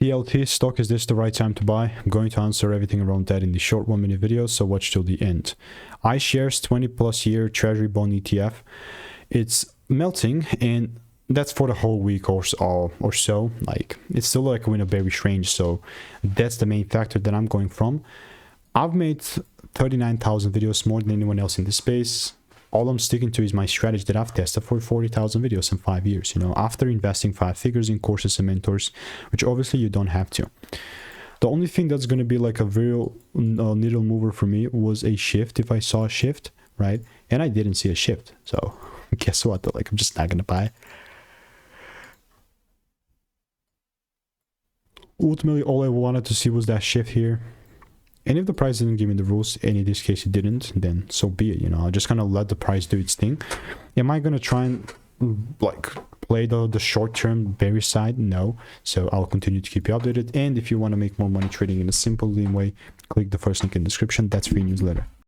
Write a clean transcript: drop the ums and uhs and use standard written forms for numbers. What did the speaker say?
TLT stock, is this the right time to buy? I'm going to answer everything around that in the short 1-minute video, so watch till the end. iShares 20+ year Treasury Bond ETF. It's melting, and that's for the whole week or so. Like, it's still like in a bearish range, so that's the main factor that I'm going from. I've made 39,000 videos, more than anyone else in this space. All I'm sticking to is my strategy that I've tested for 40,000 videos in 5 years, you know, after investing 5 figures in courses and mentors, which obviously you don't have to. The only thing that's going to be like a real needle mover for me was a shift, if I saw a shift, right? And I didn't see a shift, so guess what, though? Like, I'm just not going to buy. Ultimately, all I wanted to see was that shift here. And if the price didn't give me the rules, and in this case it didn't, then so be it, you know. I'll just kind of let the price do its thing. Am I going to try and like play the short-term bearish side? No. So I'll continue to keep you updated. And if you want to make more money trading in a simple, lean way, click the first link in the description. That's free newsletter.